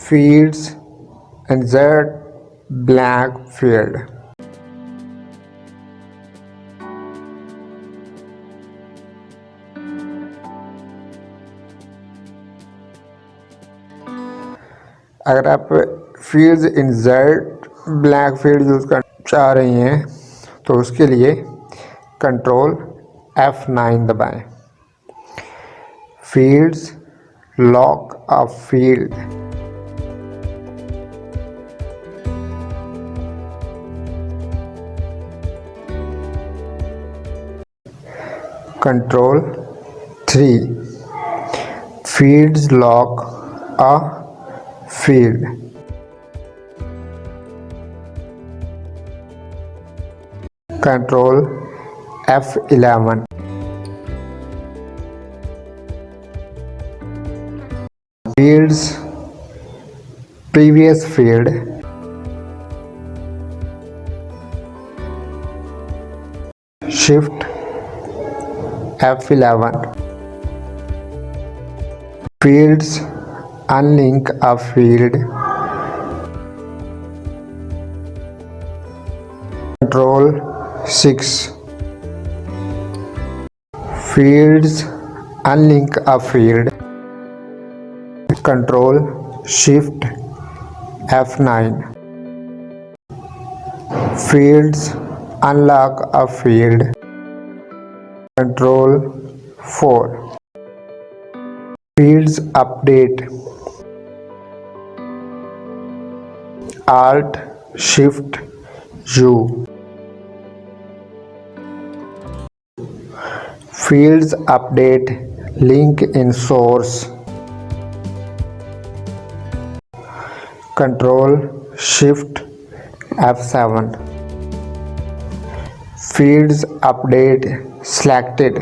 fields insert blank field. अगर आप fields insert blank field use करना चाह रही हैं तो उसके लिए कंट्रोल F9 दबाएं। fields lock a field, control 3 fields lock a field, control F11 fields previous field, shift F11 fields unlink a field, control 6 fields unlink a field, control shift F9 fields unlock a field, control 4 fields update, alt shift U fields update link in source, control shift F7 fields update selected,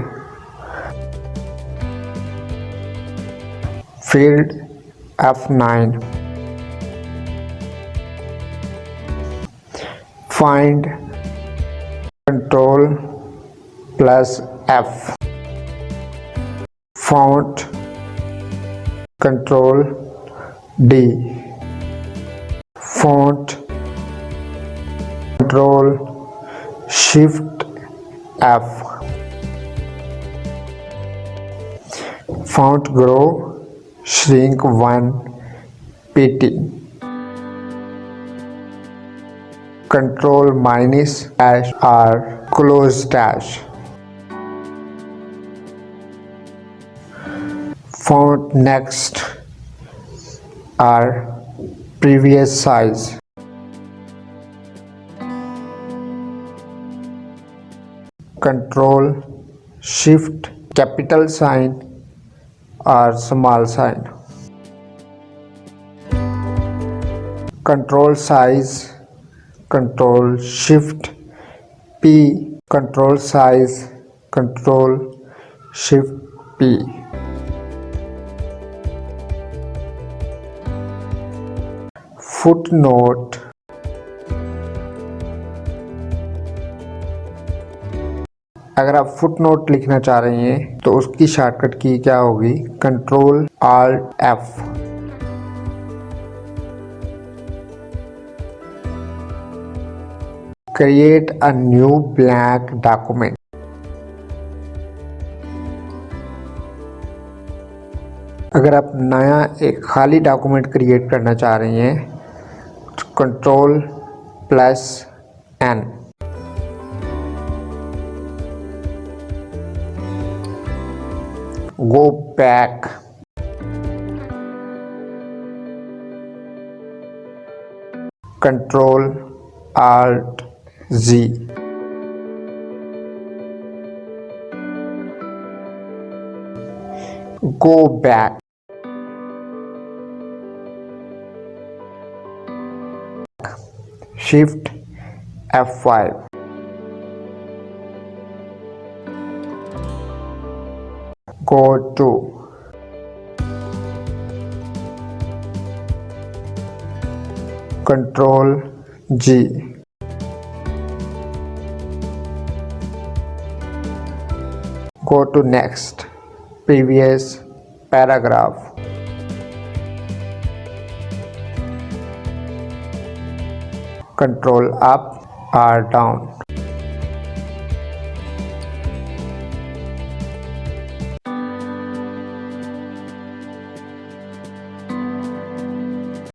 field F9 find, control plus F font, control D font, control shift F font grow shrink 1 pt, control minus dash R close dash, font next R previous size, control shift capital sign or small sign, control size, control shift P, control size, control shift P, footnote, अगर आप footnote लिखना चाह रही हैं तो उसकी shortcut की क्या होगी, control alt F, create a new blank document, अगर आप नया एक खाली डॉक्यूमेंट क्रिएट करना चाह रही हैं तो control plus N, go back, control alt Z, go back, shift F5, go to control G, go to next previous paragraph, control up और डाउन।